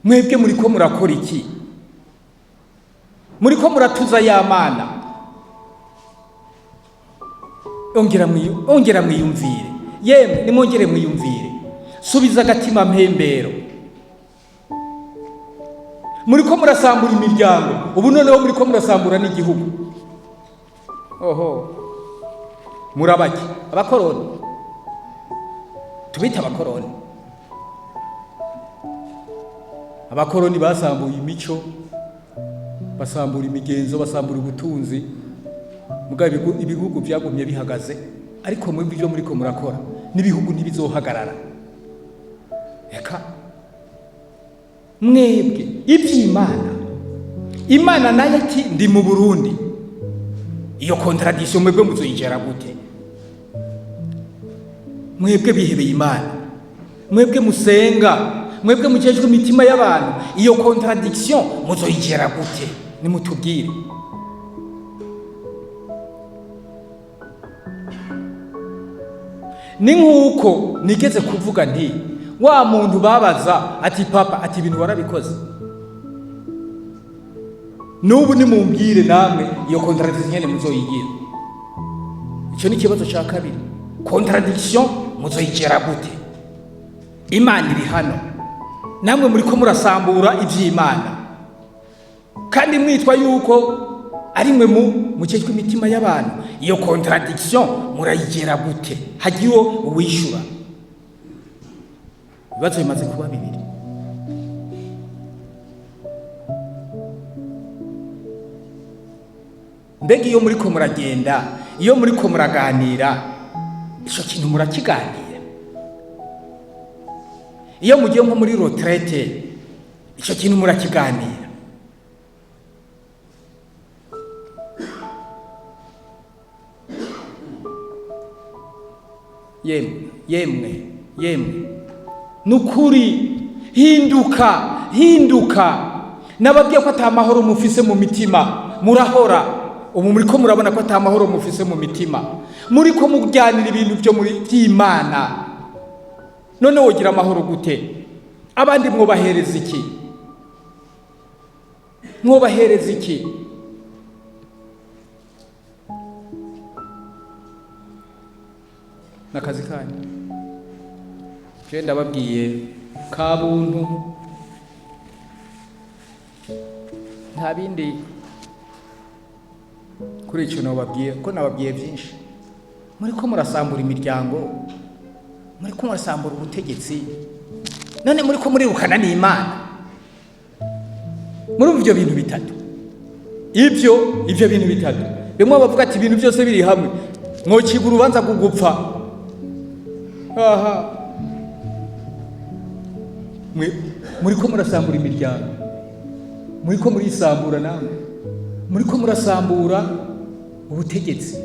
mwebwe muriko murakora iki? Muriko muratuza ya mana. Ongera mwiyumvire. Yemwe nimwongere mwiyumvire. Subiza agatima mpembero. Muriko murasambura imiryango, ubu noneho muriko murasambura n'igihugu. Oho. Murabaki abakoroni. Tubita abakoroni. Abakoroni basambuye imico, basambura imigenzo, basambura ubutunzi. Mugabe ibihugu byagumye bihagaze, ariko mwebwe byo muriko murakora n'ibihugu ntibizohagarara. Eka mwebwe iby'Imana, Imana nayo ati ndi mu Burundi. Iyo contradiction mwebwe muzoyigera gute? Mwebwe bihebeye Imana, mwebwe musenga, mwebwe mujejwe imitima y'abantu, iyo contradiction muzoyigera gute? Nimutubwire. Ni nkuko nigeze kuvuga nti wa muntu babaza ati papa ati ibintu warabikoze, nubu nimumbwire namwe iyo contradiction nyene muzoyigira. Icyo ni kibazo cya kabiri. Contradiction muzoyigera gute? Imana iri hano, namwe muriko murasambura iby'Imana, kandi mwitwa yuko ari mwe mukejwe imitima y'abantu. Iyo contradiction murayigera gute? Hagiyo uwishura. Ibibazo bimaze kuba bibiri. Mbega iyo muriko muragenda, iyo muriko muraganira, ico kintu murakiganira. Iyo mugiye nko muri retraite, ico kintu murakiganira. Yemwe nukuri hinduka. Nababwiye ko atamahoro mufise mu mitima, murahora. Ubu muriko murabona ko atamahoro mufise mu mitima, muriko mujyanira ibintu byo muri by'Imana. None wogira amahoro gute? Abandi mwobahereza iki? Mwobahereza iki? Nakazi kanyu. Je ndababwiye kabuntu, nta bindi kuri icyo nababwiye ko nababwiye byinshi. Muriko murasambura imiryango, muriko murasambura ubutegetsi, none muriko murirukana n'Imana. Muri ibyo bintu bitatu, ibyo bintu bitatu, bimwe bavuga ati ibintu byose biri hamwe mwociga urubanza kugupfa. Aha, muriko murasambura imiryango, muriko murisambura namwe, muriko murasambura ubutegetsi,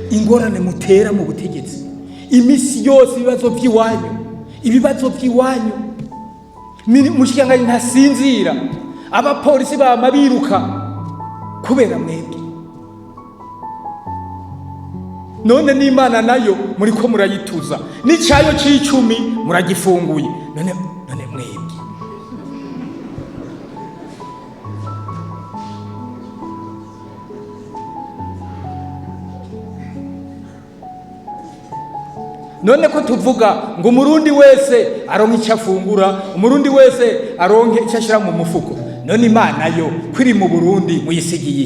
ingorane mutera mu butegetsi, imisi yose ibibazo by'iwanyu, mushikanganye ntasinzira, abapolisi bama biruka kubera mwebwe. None n'Imana nayo muriko murayituza, n'icyayo c'icumi muragifunguye. None mwebwe none ko tuvuga ngo umurundi wese aronke icyo afungura, umurundi wese aronke icyo ashira mu mufuko. None Imana yo kwiri mu Burundi muyisigiye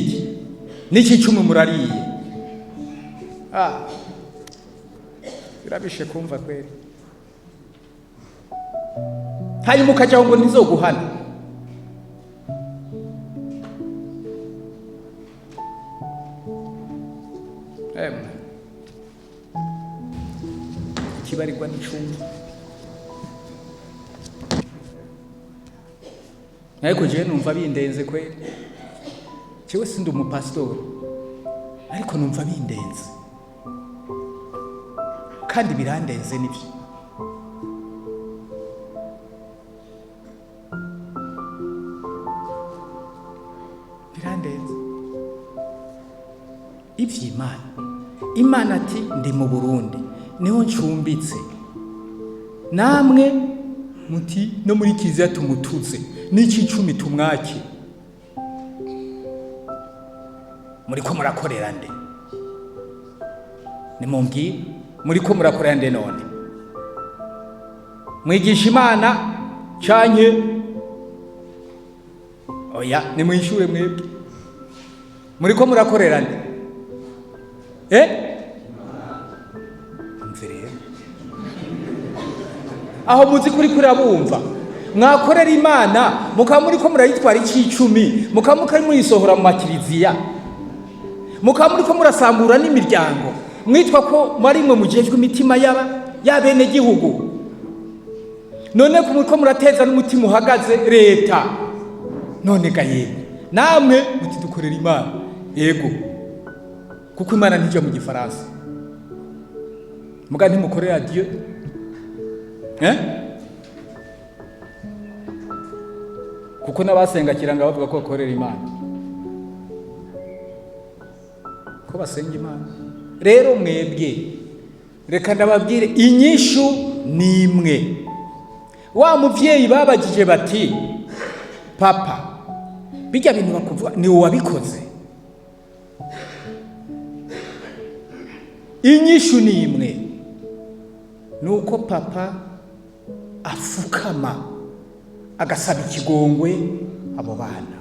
iki? Niki cumi murariye? Birabishe kumva kweri. Hanyuma ukajaho ngo ntizoguhana. Kibarirwa n'icumi. Ariko je numva bindenze kweri. Jewe sindi umupastori, ariko numva bindenze, kandi birandenze nibyo. Birandenze iby'Imana. Imana ati ndi mu Burundi, niho ncumbitse, namwe muti no muri kiliziya tumutuze n'icicumi tumwake. Muriko murakorera nde? Nimumbwire, muriko murakorera nde none? Mwigisha Imana canke oya nimwishure mwebwe? Muriko murakorera nde? Mvire aho muzi kuri kurabumva mwakorera Imana mukaba muriko murayitwara icicumi, mukaba mukari murisohora mu makiliziya, mukaba muriko murasambura n'imiryango, mwitwa ko mwarimwe mujejwe imitima y'abene gihugu. None ko muriko murateza n'umutima uhagaze leta. None ga yemwe namwe muti dukorera Imana. Yego kuko Imana ntijya mu gifaransa, muga ntimukorera Dieu. Kuko n'abasenga kiranga bavuga ko bakorera Imana, ko basenga Imana. Rero mwebwe reka ndababwire inyishu nimwe. Wa muvyeyi babagije bati papa bijya bintu bakuvuga ni wowe wabikoze. Inyishu nimwe nuko papa afukama agasaba ikigongwe abo bana.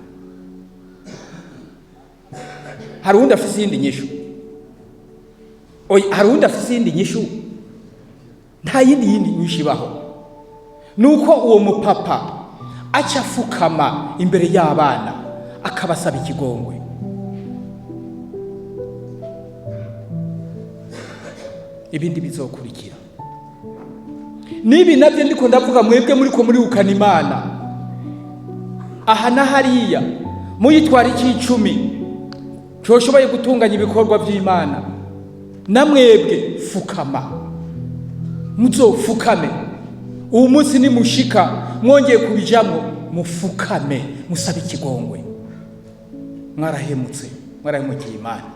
Hari undi afise iyindi nyishu? Hari undi afise iyindi nyishu? Nta yindi nyishu ibaho. Nuko uwo mupapa aca afukama imbere y'abana akabasaba ikigongwe. Ibindi bizokurikira. Nibi nabyo ndiko ndavuga mwebwe muriko muriukana Imana aha na hariya muyitwara icicumi cyoshoboye gutunganya ibikorwa by'Imana. Na mwebwe fukama, muzofukame. Uwo munsi nimushika mwongeye kubijamwo mufukame musabe ikigongwe. Mwarahemutse, mwarahemukiye Imana.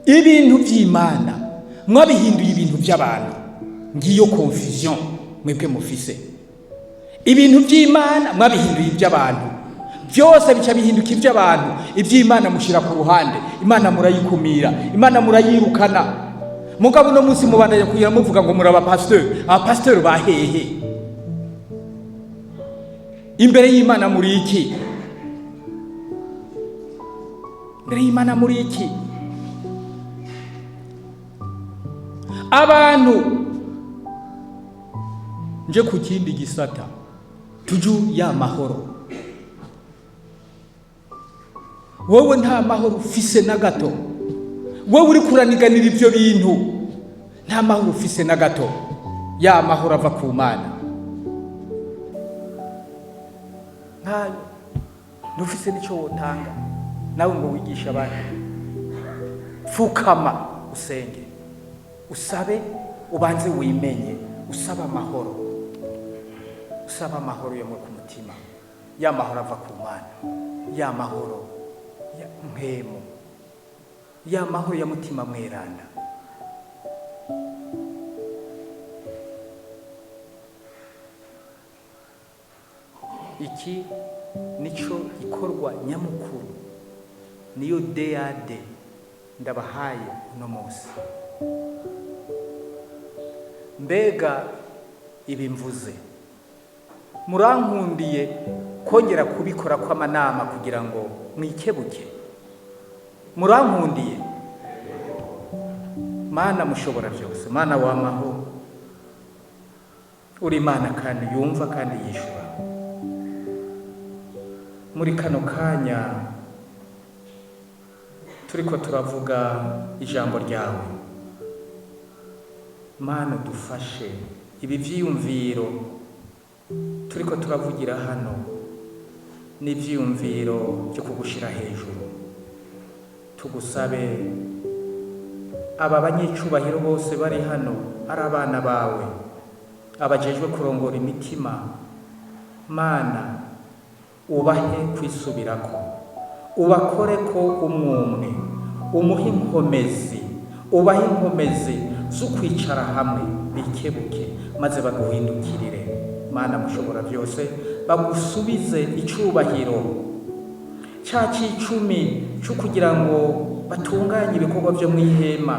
Ibintu by'Imana mwabihinduye ibintu by'abantu. Ngiyo confusion mwebwe mufise. Ibintu by'Imana mwabihinduye iby'abantu, byose bica bihinduka iby'abantu. Iby'Imana mushira ku ruhande, Imana murayikumira, Imana murayirukana. Mugabo no munsi mubandanya kugira muvuga ngo muri abapasteur bahehe. Imbere y'Imana muri iki? Imbere y'Imana muri iki? Abantu nje ku kindi gisata tuju ya mahoro. Wowe nta mahoro ufise na gato. Wowe uri kuraniganira ibyo bintu nta mahoro ufise na gato. Ya mahoro ava ku Mana. Ntayo ntufise nico wotanga nawe ngo wigisha abantu. Fukama usenge, usabe, ubanze wimenye, usaba amahoro. Usaba amahoro yo mu mutima. Ya mahoro ava ku Mana, ya mahoro ya mpemu, ya mahoro ya mutima mweranda. Iki nico gikorwa nyamukuru, niyo DAD ndabahaye uno munsi. Mbega ibimvuze murankundiye kongera kubikora kw'amanama kugira ngo mwikebuke? Murankundiye? Mana mushobora byose, Mana w'amahoro, uri Mana kandi yumva kandi yishura. Muri kano kanya turiko turavuga ijambo ryawe, Mana dufashe ibi vyiyumviro turiko turavugira hano n'ivyiyumviro byo kugushira hejuru. Tugusabe aba banyicubahiro bose bari hano ari abana bawe, abajejwe kurongora imitima, Mana ubahe kwisubirako, ubakore ko umwumwe, umuhe inkomezi, ubahe inkomezi zo kwicara hamwe bikebuke maze baguhindukirire. Mana mushobora byose, bagusubize icubahiro cya cy'icumi cyo kugira ngo batunganye ibikorwa byo mu ihema.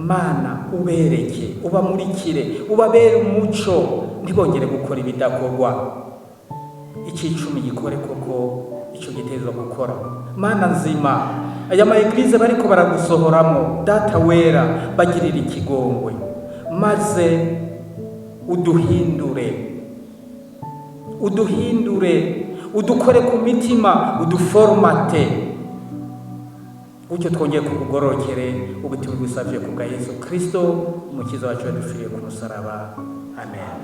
Mana ubereke, ubamurikire, ubabere umuco, ntibongere gukora ibidakorwa. Icy'icumi gikore koko icyo gitezwa gukora. Mana nzima, aya ma eglise bariko baragusohoramo, data wera, bagirira ikigongwe maze uduhindure, udukore ku mitima, uduformate, gutyo twongeye kukugororokere. ubu tubigusavye ku bwa Yesu Kristo umukiza wacu yadupfiriye ku musaraba. Amen.